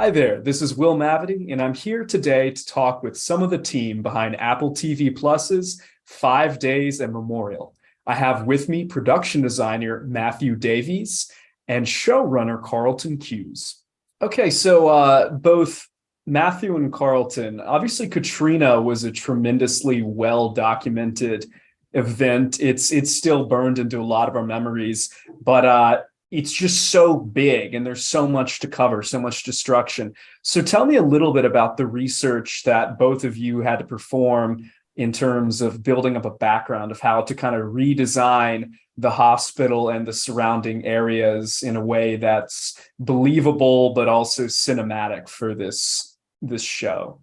Hi there, this is Will Mavity, and I'm here today to talk with some of the team behind Apple TV Plus's 5 Days and Memorial. I have with me production designer Matthew Davies and showrunner Carlton Cuse. Okay, so both Matthew and Carlton, obviously Katrina was a tremendously well-documented event. It's still burned into a lot of our memories, but it's just so big and there's so much to cover, so much destruction. So tell me a little bit about the research that both of you had to perform in terms of building up a background of how to kind of redesign the hospital and the surrounding areas in a way that's believable, but also cinematic for this show.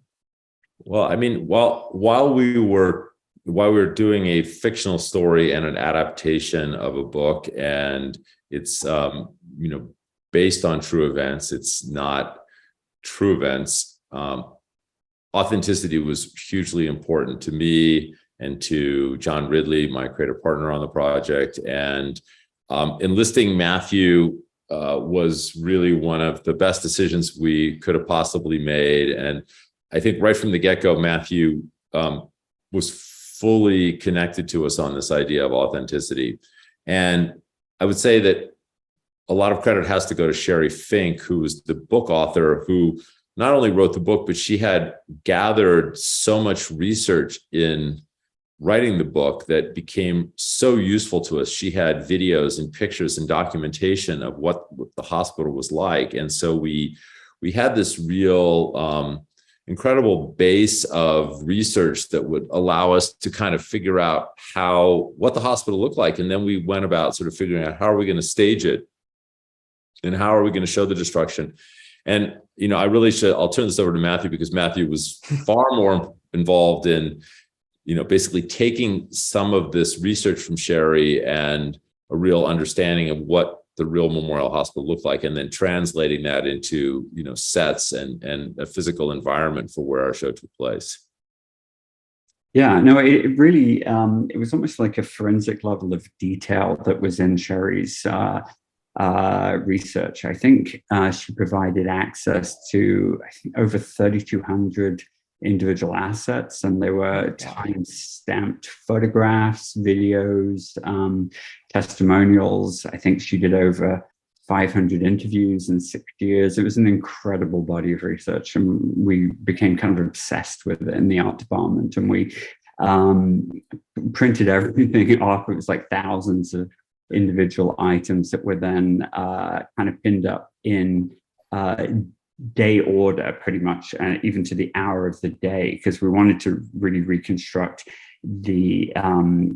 Well, I mean, while we were doing a fictional story and an adaptation of a book, and it's based on true events, it's not true events. Authenticity was hugely important to me and to John Ridley, my creative partner on the project. And enlisting Matthew was really one of the best decisions we could have possibly made. And I think right from the get-go, Matthew was fully connected to us on this idea of authenticity. And I would say that a lot of credit has to go to Sherry Fink, who was the book author, who not only wrote the book, but she had gathered so much research in writing the book that became so useful to us. She had videos and pictures and documentation of what the hospital was like. And so we had this real incredible base of research that would allow us to kind of figure out what the hospital looked like. And then we went about sort of figuring out how are we going to stage it and how are we going to show the destruction. And, I'll turn this over to Matthew, because Matthew was far more involved in, basically taking some of this research from Sherry and a real understanding of what the real Memorial Hospital looked like, and then translating that into, sets and a physical environment for where our show took place. Yeah, no, it really, it was almost like a forensic level of detail that was in Sherry's research. I think she provided access to over 3,200 individual assets, and there were time-stamped photographs, videos, testimonials. I think she did over 500 interviews in 6 years. It was an incredible body of research, and we became kind of obsessed with it in the art department, and we printed everything off. It was like thousands of individual items that were then kind of pinned up in day order, pretty much, even to the hour of the day, because we wanted to really reconstruct the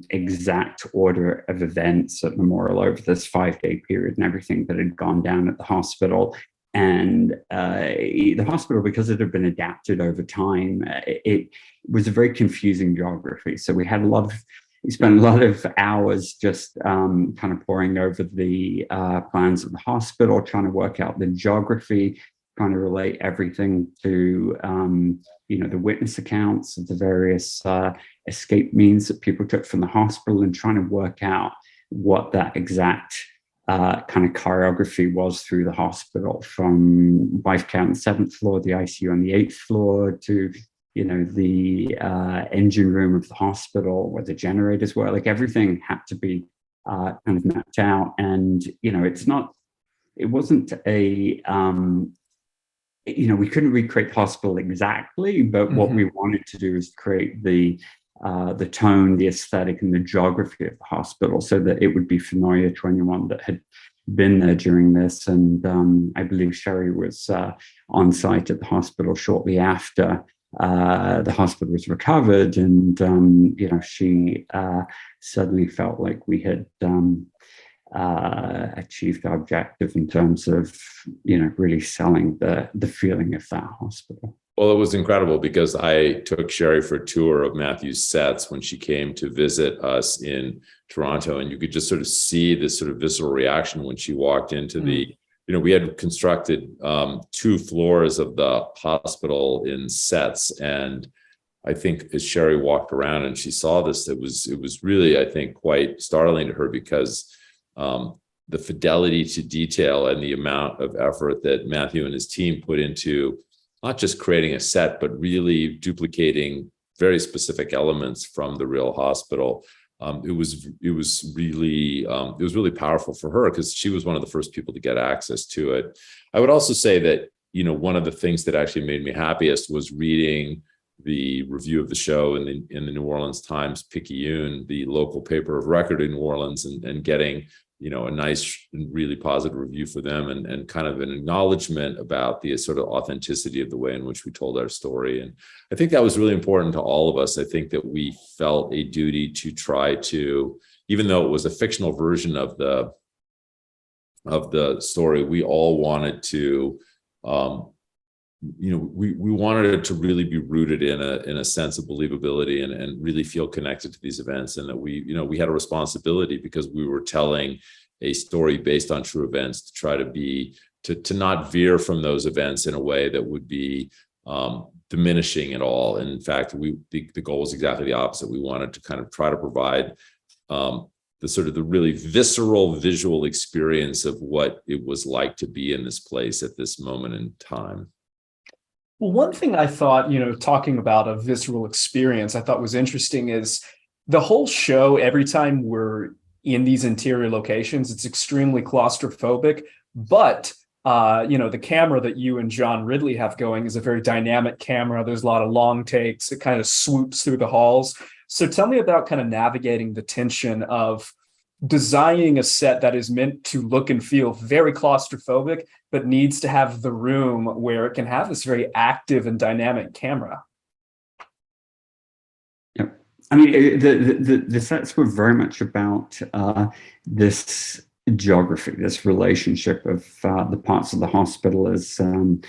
exact order of events at Memorial over this 5-day period and everything that had gone down at the hospital. And the hospital, because it had been adapted over time, it was a very confusing geography. So we spent a lot of hours just kind of poring over the plans of the hospital, trying to work out the geography, trying to relate everything to, the witness accounts of the various escape means that people took from the hospital, and trying to work out what that exact kind of choreography was through the hospital, from wife count on the 7th floor, the ICU on the 8th floor, to the engine room of the hospital where the generators were. Like, everything had to be kind of mapped out. And it wasn't a we couldn't recreate the hospital exactly, but what we wanted to do is create the tone, the aesthetic, and the geography of the hospital, so that it would be familiar to anyone that had been there during this. And I believe Sherry was on site at the hospital shortly after the hospital was recovered, and she suddenly felt like we had achieved our objective in terms of really selling the feeling of that hospital. Well, it was incredible, because I took Sherry for a tour of Matthew's sets when she came to visit us in Toronto, and you could just sort of see this sort of visceral reaction when she walked into we had constructed 2 floors of the hospital in sets, and I think as Sherry walked around and she saw this, it was really, I think, quite startling to her, because the fidelity to detail and the amount of effort that Matthew and his team put into not just creating a set, but really duplicating very specific elements from the real hospital. It was really powerful for her because she was one of the first people to get access to it. I would also say that, one of the things that actually made me happiest was reading the review of the show in the New Orleans Times Picayune, the local paper of record in New Orleans, and getting a nice and really positive review for them, and kind of an acknowledgement about the sort of authenticity of the way in which we told our story. And I think that was really important to all of us. I think that we felt a duty to try to, even though it was a fictional version of the story, we all wanted to, we wanted it to really be rooted in a sense of believability and really feel connected to these events. And that we had a responsibility, because we were telling a story based on true events, to try to not veer from those events in a way that would be diminishing at all. And in fact, the goal was exactly the opposite. We wanted to kind of try to provide the really visceral visual experience of what it was like to be in this place at this moment in time. Well, one thing I thought, talking about a visceral experience, I thought was interesting is the whole show, every time we're in these interior locations, it's extremely claustrophobic, but the camera that you and John Ridley have going is a very dynamic camera. There's a lot of long takes. It kind of swoops through the halls. So tell me about kind of navigating the tension of designing a set that is meant to look and feel very claustrophobic, but needs to have the room where it can have this very active and dynamic camera. Yeah, I mean, the sets were very much about this geography, this relationship of the parts of the hospital as, and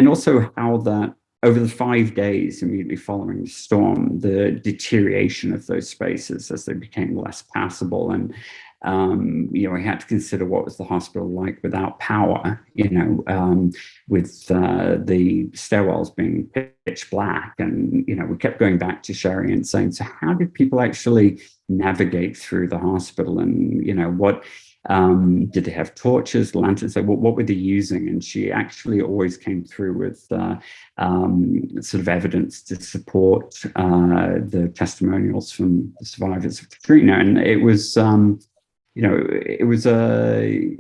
also how that over the 5 days immediately following the storm, the deterioration of those spaces as they became less passable. And, we had to consider what was the hospital like without power, with the stairwells being pitch black. And, we kept going back to Sherry and saying, so how did people actually navigate through the hospital? And, what did they have torches, lanterns? So what were they using? And she actually always came through with sort of evidence to support the testimonials from the survivors of Katrina. And it was, it was a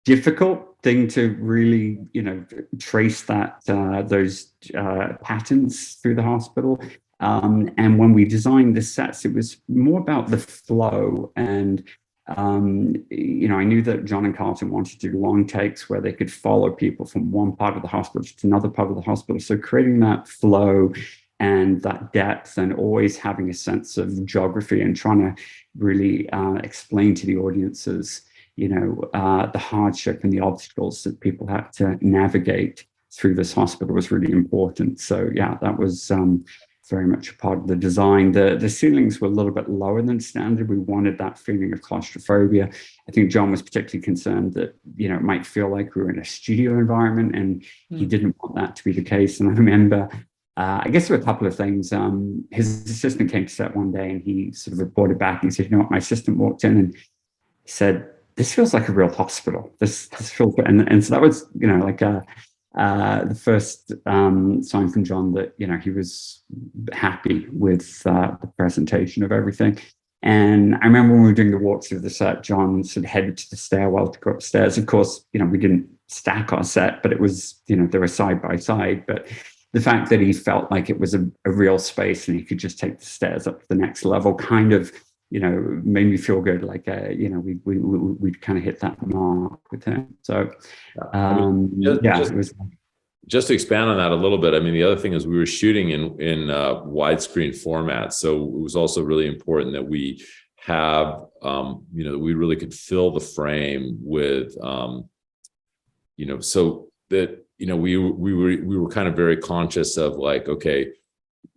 difficult thing to really, trace those patterns through the hospital. And when we designed the sets, it was more about the flow. And I knew that John and Carlton wanted to do long takes where they could follow people from one part of the hospital to another part of the hospital. So creating that flow and that depth, and always having a sense of geography and trying to really explain to the audiences, the hardship and the obstacles that people had to navigate through this hospital was really important. So yeah, that was very much a part of the design. The ceilings were a little bit lower than standard. We wanted that feeling of claustrophobia. I think John was particularly concerned that, it might feel like we were in a studio environment, and he didn't want that to be the case. And I remember, I guess there were a couple of things. His assistant came to set one day and he sort of reported back and he said, my assistant walked in and he said, this feels like a real hospital. This feels, and so that was, the first sign from John that, he was happy with the presentation of everything. And I remember when we were doing the walkthrough of the set, John sort of headed to the stairwell to go upstairs. Of course, we didn't stack our set, but it was, they were side by side. But the fact that he felt like it was a real space and he could just take the stairs up to the next level kind of, made me feel good. Like, we'd kind of hit that mark with him. So, it was. Just to expand on that a little bit, I mean, the other thing is we were shooting in widescreen format. So it was also really important that we have, we really could fill the frame with, so that, we were kind of very conscious of like, okay,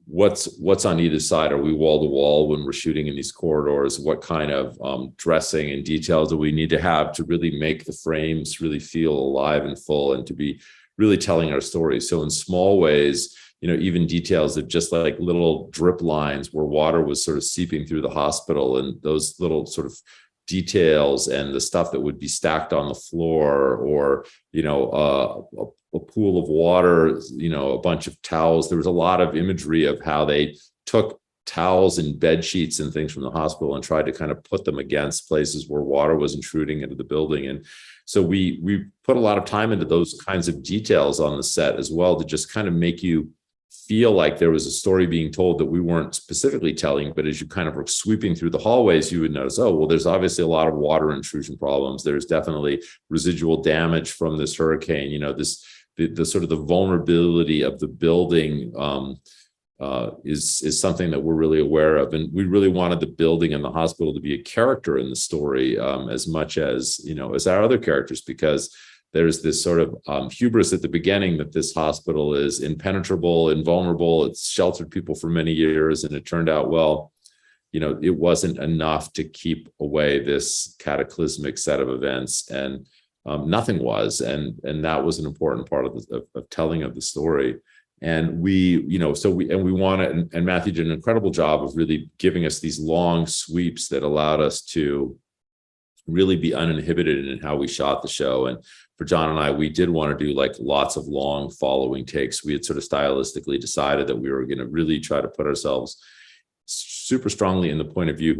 what's on either side? Are we wall to wall when we're shooting in these corridors? What kind of dressing and details do we need to have to really make the frames really feel alive and full and to be really telling our story? So in small ways, even details of just like little drip lines where water was sort of seeping through the hospital, and those little sort of details and the stuff that would be stacked on the floor, or a pool of water, a bunch of towels. There was a lot of imagery of how they took towels and bed sheets and things from the hospital and tried to kind of put them against places where water was intruding into the building. And so we put a lot of time into those kinds of details on the set as well, to just kind of make you feel like there was a story being told that we weren't specifically telling, but as you kind of were sweeping through the hallways, you would notice, oh, well, there's obviously a lot of water intrusion problems. There's definitely residual damage from this hurricane. The sort of the vulnerability of the building is something that we're really aware of, and we really wanted the building and the hospital to be a character in the story as much as as our other characters, because there's this sort of hubris at the beginning that this hospital is impenetrable, invulnerable. It's sheltered people for many years, and it turned out, well, it wasn't enough to keep away this cataclysmic set of events, and nothing was, and that was an important part of telling of the story. And we wanted, and Matthew did an incredible job of really giving us these long sweeps that allowed us to really be uninhibited in how we shot the show. And for John and I, we did want to do like lots of long following takes. We had sort of stylistically decided that we were going to really try to put ourselves super strongly in the point of view,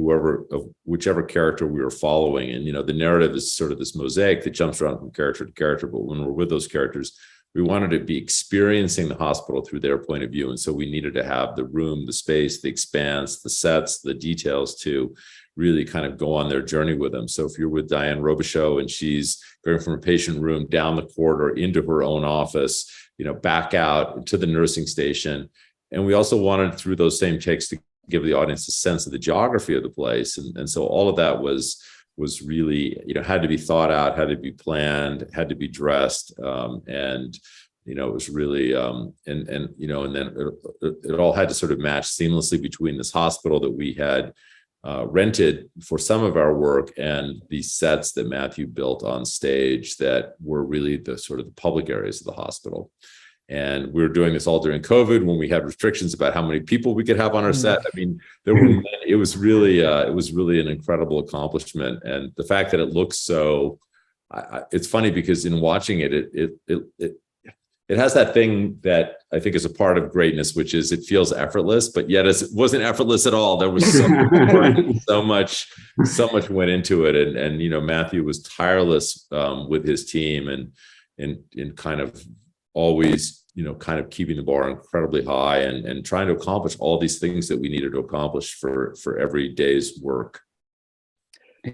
whichever character we were following. And, the narrative is sort of this mosaic that jumps around from character to character. But when we're with those characters, we wanted to be experiencing the hospital through their point of view. And so we needed to have the room, the space, the expanse, the sets, the details to really kind of go on their journey with them. So if you're with Diane Robichaux and she's going from a patient room down the corridor into her own office, back out to the nursing station. And we also wanted, through those same takes, to give the audience a sense of the geography of the place. And so all of that was really, had to be thought out, had to be planned, had to be dressed. And it was really, and then it all had to sort of match seamlessly between this hospital that we had rented for some of our work and the sets that Matthew built on stage that were really the sort of the public areas of the hospital. And we were doing this all during COVID, when we had restrictions about how many people we could have on our set. I mean, it was really an incredible accomplishment. And the fact that it looks so, it's funny because in watching it has that thing that I think is a part of greatness, which is it feels effortless, but yet it wasn't effortless at all. There was so much went into it. And Matthew was tireless with his team and kind of always, kind of keeping the bar incredibly high and trying to accomplish all these things that we needed to accomplish for every day's work.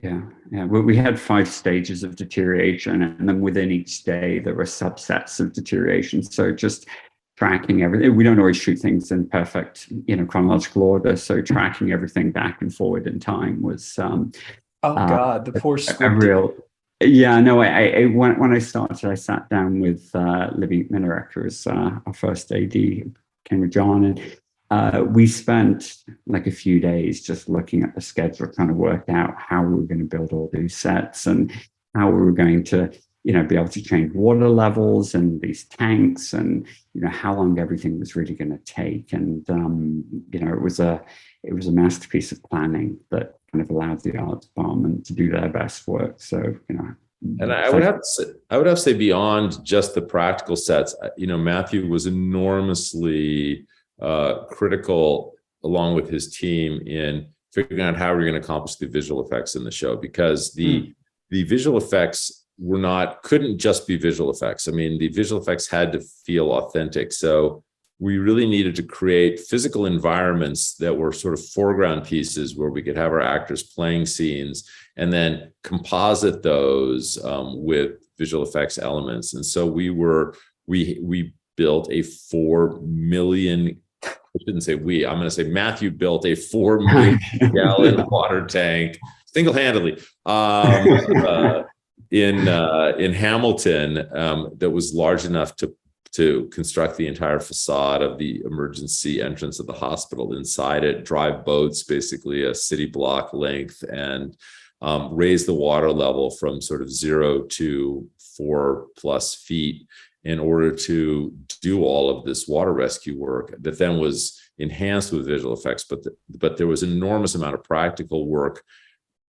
Yeah. Well, we had 5 stages of deterioration, and then within each day there were subsets of deterioration. So just tracking everything. We don't always shoot things in perfect, chronological order. So tracking everything back and forward in time was God, the poor script. A real. Yeah, no, I when I started, I sat down with Libby Minarek, who was our first AD, came with John, and we spent like a few days just looking at the schedule, trying to work out how we were going to build all these sets and how we were going to, be able to change water levels and these tanks, and how long everything was really going to take. And it was a masterpiece of planning that kind of allowed the art department to do their best work. So, and I would have to say beyond just the practical sets, Matthew was enormously critical, along with his team, in figuring out how we're going to accomplish the visual effects in the show, because the visual effects couldn't just be visual effects. I mean, the visual effects had to feel authentic. So we really needed to create physical environments that were sort of foreground pieces where we could have our actors playing scenes and then composite those with visual effects elements. And so we built a 4 million, I shouldn't say we, I'm going to say Matthew built a 4 million gallon water tank single-handedly in Hamilton that was large enough to construct the entire facade of the emergency entrance of the hospital. Inside it, drive boats, basically a city block length, and raise the water level from sort of 0 to 4+ feet in order to do all of this water rescue work that then was enhanced with visual effects. But there was an enormous amount of practical work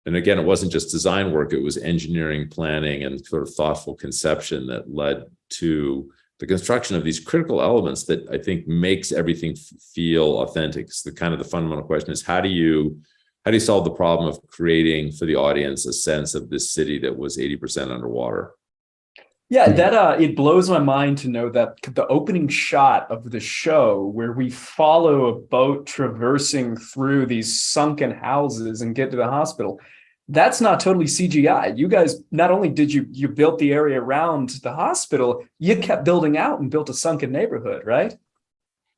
And again, it wasn't just design work, it was engineering, planning, and sort of thoughtful conception that led to the construction of these critical elements that I think makes everything feel authentic. So the fundamental question is, how do you solve the problem of creating for the audience a sense of this city that was 80% underwater? Yeah, that it blows my mind to know that the opening shot of the show, where we follow a boat traversing through these sunken houses and get to the hospital, that's not totally CGI. You guys, not only did you built the area around the hospital, you kept building out and built a sunken neighborhood, right?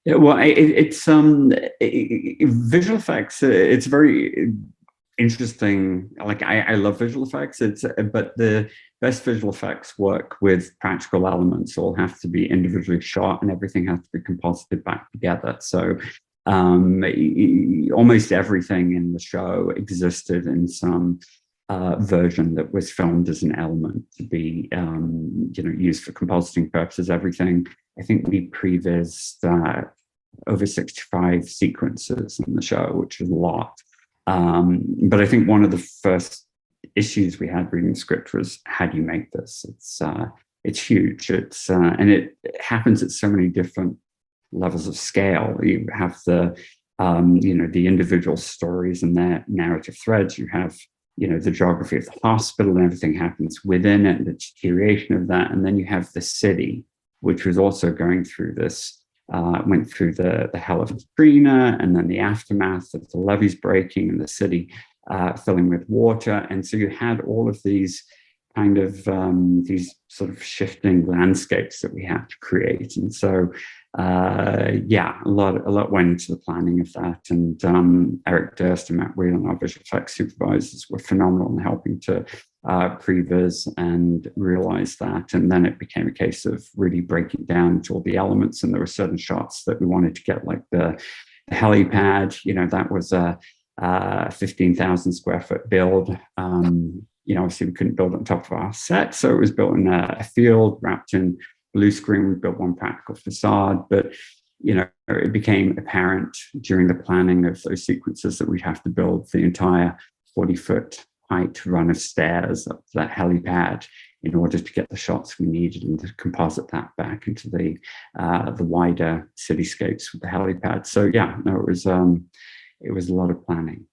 Yeah, well, it's visual effects. It's very interesting. Like I love visual effects. But the best visual effects work with practical elements. All have to be individually shot, and everything has to be composited back together. So almost everything in the show existed in some version that was filmed as an element to be used for compositing purposes. Everything, I think we prevised over 65 sequences in the show, which is a lot. But I think one of the first issues we had reading the script was, how do you make this? It's huge. And it happens at so many different levels of scale. You have the individual stories and their narrative threads. You have the geography of the hospital, and everything happens within it, the deterioration of that. And then you have the city, which was also going through this, went through the hell of Katrina, and then the aftermath of the levees breaking and the city filling with water. And so you had all of these kind of these sort of shifting landscapes that we had to create. And so a lot went into the planning of that. And Eric Durst and Matt Whelan, our visual effects supervisors, were phenomenal in helping to previs and realize that. And then it became a case of really breaking down to all the elements. And there were certain shots that we wanted to get, like the helipad. That was a 15,000 square foot build. Obviously we couldn't build on top of our set, so it was built in a field wrapped in blue screen. We built one practical facade, but it became apparent during the planning of those sequences that we'd have to build the entire 40-foot height run of stairs up to that helipad in order to get the shots we needed, and to composite that back into the wider cityscapes with the helipad. So it was a lot of planning.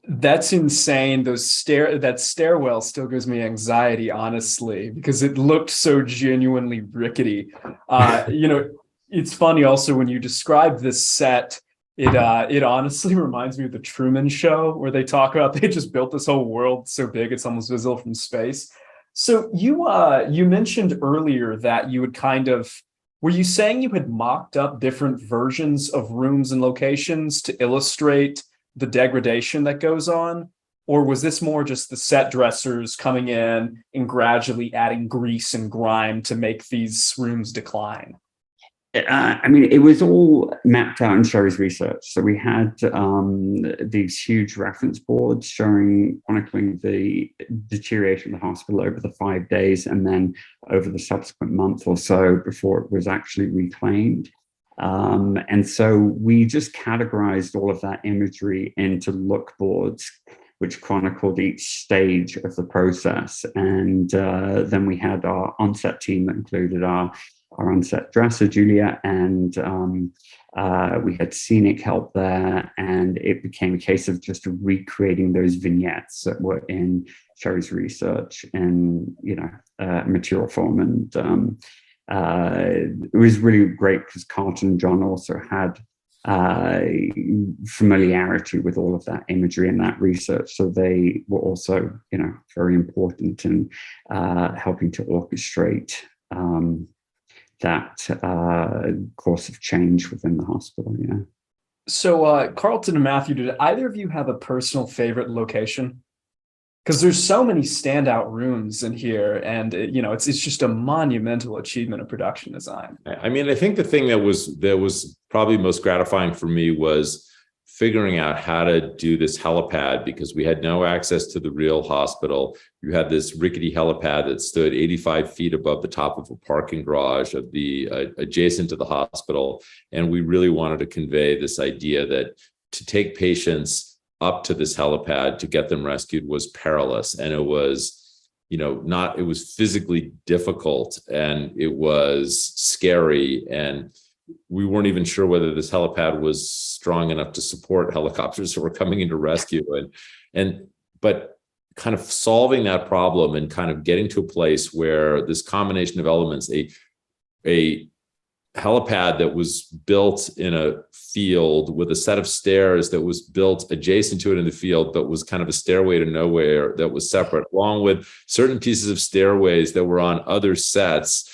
That's insane. That stairwell still gives me anxiety, honestly, because it looked so genuinely rickety. It's funny also when you describe this set, it honestly reminds me of the Truman Show, where they talk about they just built this whole world so big it's almost visible from space. So you mentioned earlier that you would were you saying you had mocked up different versions of rooms and locations to illustrate the degradation that goes on? Or was this more just the set dressers coming in and gradually adding grease and grime to make these rooms decline? It was all mapped out in Sherry's research. So we had these huge reference boards chronicling the deterioration of the hospital over the 5 days, and then over the subsequent month or so before it was actually reclaimed. And so we just categorized all of that imagery into look boards, which chronicled each stage of the process. And then we had our on-set team that included our on-set dresser, Julia, and we had scenic help there. And it became a case of just recreating those vignettes that were in Sherry's research in material form. And it was really great because Carlton and John also had familiarity with all of that imagery and that research, so they were also very important in helping to orchestrate that course of change within the hospital. So Carlton and Matthew, did either of you have a personal favorite location? Because there's so many standout rooms in here, and it's just a monumental achievement of production design. I think the thing that was probably most gratifying for me was figuring out how to do this helipad, because we had no access to the real hospital. You had this rickety helipad that stood 85 feet above the top of a parking garage of the adjacent to the hospital, and we really wanted to convey this idea that to take patients up to this helipad to get them rescued was perilous, and it was, it was physically difficult, and it was scary, and we weren't even sure whether this helipad was strong enough to support helicopters that were coming in to rescue. But kind of solving that problem and kind of getting to a place where this combination of elements, a helipad that was built in a field with a set of stairs that was built adjacent to it in the field, but was kind of a stairway to nowhere that was separate, along with certain pieces of stairways that were on other sets,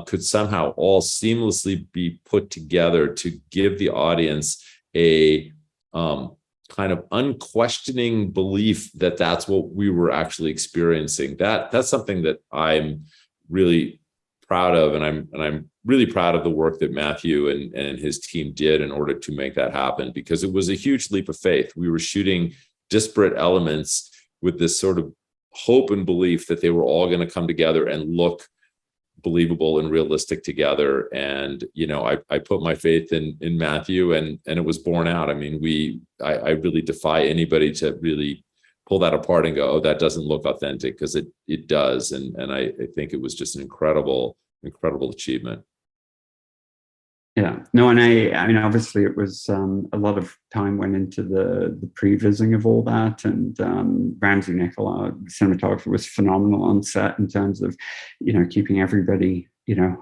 could somehow all seamlessly be put together to give the audience a kind of unquestioning belief that that's what we were actually experiencing. That's something that I'm really proud of, and I'm really proud of the work that Matthew and his team did in order to make that happen, because it was a huge leap of faith. We were shooting disparate elements with this sort of hope and belief that they were all going to come together and look believable and realistic together. And I put my faith in Matthew, and it was borne out. I mean, I really defy anybody to really pull that apart and go, oh, that doesn't look authentic, because it does. And I think it was just an incredible achievement. Yeah, no, and I mean, obviously it was a lot of time went into the prevising of all that, and Ramsey Nickel, our cinematographer, was phenomenal on set in terms of, keeping everybody,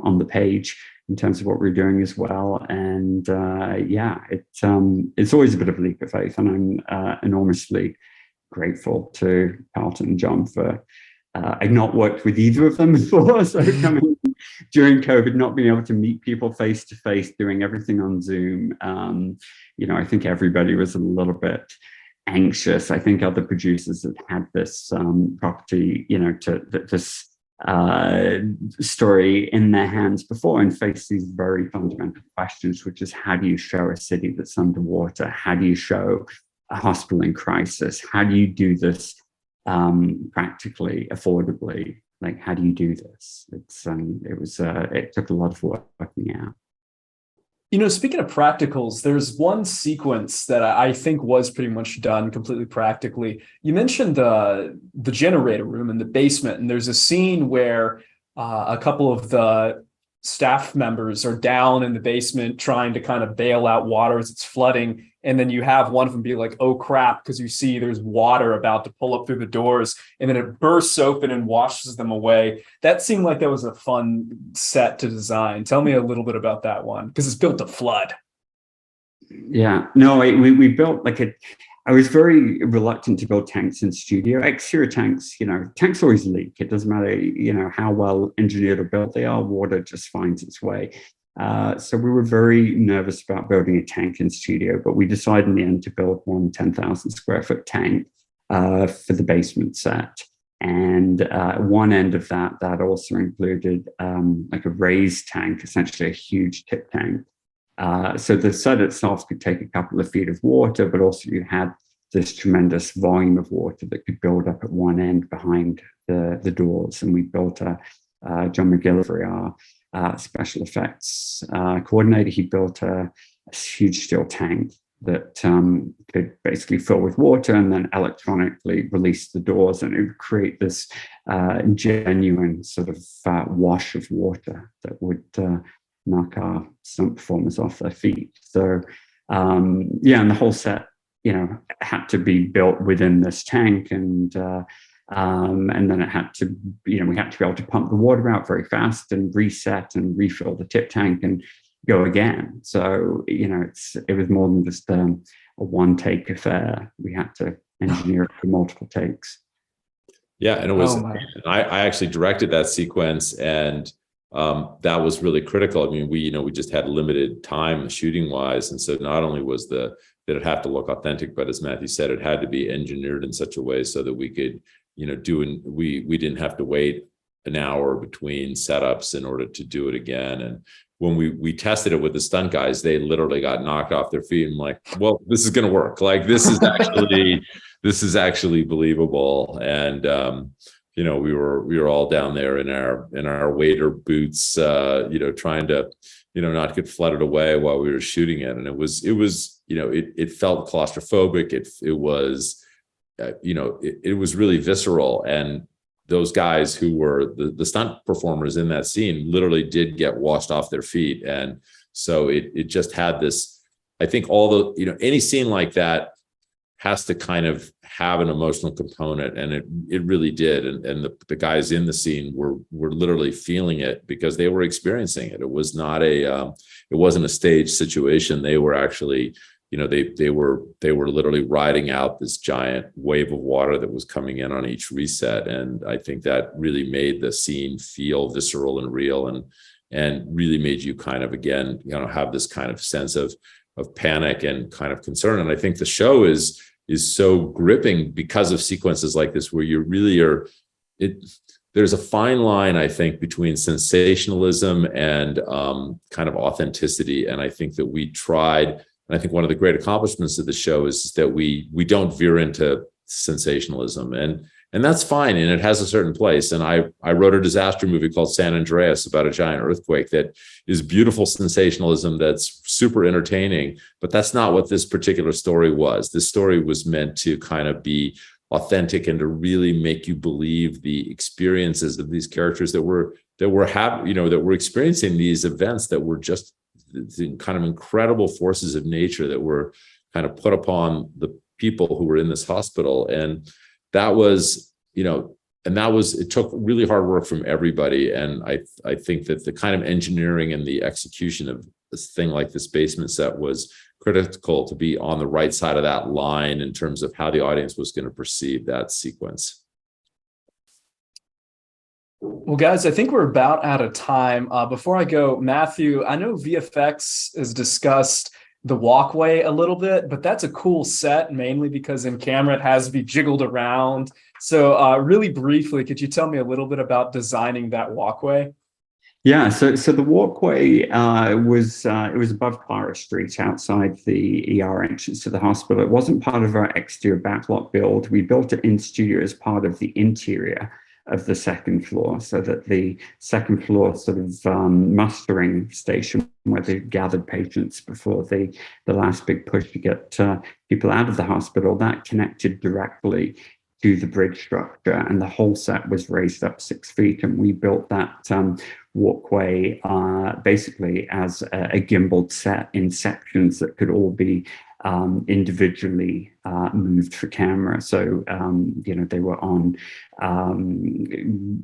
on the page in terms of what we're doing as well. And it's always a bit of a leap of faith, and I'm enormously grateful to Carlton and John for. I've not worked with either of them before, so coming during COVID, not being able to meet people face to face, doing everything on Zoom. I think everybody was a little bit anxious. I think other producers had had this property, this story in their hands before, and face these very fundamental questions, which is, how do you show a city that's underwater? How do you show a hospital in crisis? How do you do this practically, affordably? Like, how do you do this? It took a lot of work working out. Speaking of practicals, there's one sequence that I think was pretty much done completely practically. You mentioned the generator room in the basement, and there's a scene where a couple of the staff members are down in the basement trying to kind of bail out water as it's flooding. And then you have one of them be like, oh crap, because you see there's water about to pull up through the doors, and then it bursts open and washes them away. That seemed like that was a fun set to design. Tell me a little bit about that one, because it's built to flood. Yeah, no, we built I was very reluctant to build tanks in studio. Exterior tanks, tanks always leak. It doesn't matter, how well engineered or built they are, water just finds its way. So we were very nervous about building a tank in studio, but we decided in the end to build one 10,000 square foot tank for the basement set. And one end of that also included like a raised tank, essentially a huge tip tank. So the set itself could take a couple of feet of water, but also you had this tremendous volume of water that could build up at one end behind the doors. And we built John McGillivray, our special effects coordinator, he built a huge steel tank that could basically fill with water and then electronically release the doors, and it would create this genuine sort of wash of water that would knock our stunt performers off their feet. So and the whole set, had to be built within this tank, and then it had to, we had to be able to pump the water out very fast and reset and refill the tip tank and go again. So, it was more than just a one-take affair. We had to engineer it for multiple takes. Yeah, and it was, I actually directed that sequence, and that was really critical. I mean, we just had limited time shooting wise. And so not only did it have to look authentic, but as Matthew said, it had to be engineered in such a way so that we could, we didn't have to wait an hour between setups in order to do it again. And when we tested it with the stunt guys, they literally got knocked off their feet and like, well, this is going to work. Like, this is actually believable. And, we were all down there in our waiter boots, trying to, not get flooded away while we were shooting it. And it was it felt claustrophobic. It was, it was really visceral. And those guys who were the stunt performers in that scene literally did get washed off their feet. And so it just had this, I think any scene like that has to kind of have an emotional component, and it really did. And the guys in the scene were literally feeling it because they were experiencing it. It was not it wasn't a staged situation. They were actually, they were literally riding out this giant wave of water that was coming in on each reset. And I think that really made the scene feel visceral and real, and really made you kind of, again, have this kind of sense of panic and kind of concern. And I think the show is so gripping because of sequences like this, where you really are, there's a fine line, I think, between sensationalism and kind of authenticity. And I think that we tried, and I think one of the great accomplishments of the show is that we don't veer into sensationalism, and that's fine, and it has a certain place. And I wrote a disaster movie called San Andreas about a giant earthquake that is beautiful sensationalism that's super entertaining, but that's not what this particular story was. This story was meant to kind of be authentic and to really make you believe the experiences of these characters that were experiencing these events that were just the kind of incredible forces of nature that were kind of put upon the people who were in this hospital. And that was, it took really hard work from everybody. And I think that the kind of engineering and the execution of this thing like this basement set was critical to be on the right side of that line in terms of how the audience was going to perceive that sequence. Well, guys, I think we're about out of time. Before I go, Matthew, I know VFX has discussed the walkway a little bit, but that's a cool set, mainly because in camera it has to be jiggled around. So really briefly, could you tell me a little bit about designing that walkway? Yeah, so the walkway was above Clara Street, outside the ER entrance to the hospital. It wasn't part of our exterior backlot build. We built it in studio as part of the interior of the second floor, so that the second floor sort of mustering station where they gathered patients before the last big push to get people out of the hospital, that connected directly to the bridge structure, and the whole set was raised up 6 feet, and we built that walkway basically as a gimbaled set in sections that could all be individually moved for camera. So they were on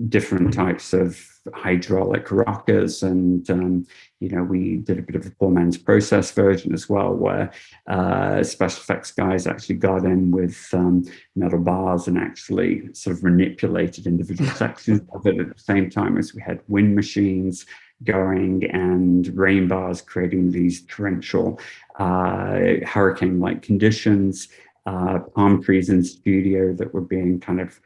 different types of hydraulic rockers, and we did a bit of a poor man's process version as well, where special effects guys actually got in with metal bars and actually sort of manipulated individual sections of it at the same time as we had wind machines going and rain bars creating these torrential hurricane-like conditions, palm trees in studio that were being kind of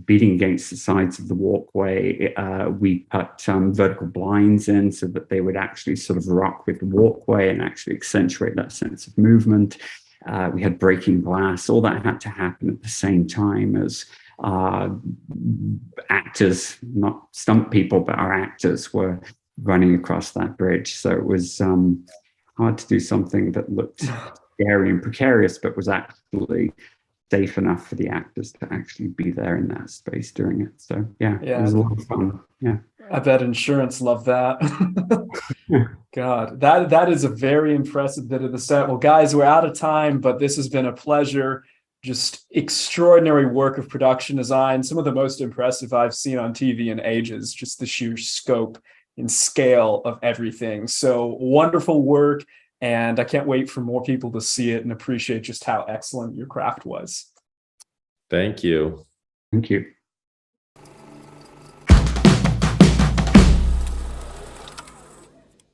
beating against the sides of the walkway. We put vertical blinds in so that they would actually sort of rock with the walkway and actually accentuate that sense of movement. We had breaking glass. All that had to happen at the same time as actors, not stunt people, but our actors were running across that bridge. So it was hard to do something that looked scary and precarious, but was actually safe enough for the actors to actually be there in that space doing it. So yeah, it was a lot of fun. Yeah, I bet insurance loved that. God, that is a very impressive bit of the set. Well, guys, we're out of time, but this has been a pleasure. Just extraordinary work of production design, some of the most impressive I've seen on TV in ages, just the sheer scope and scale of everything. So wonderful work, and I can't wait for more people to see it and appreciate just how excellent your craft was. Thank you. Thank you.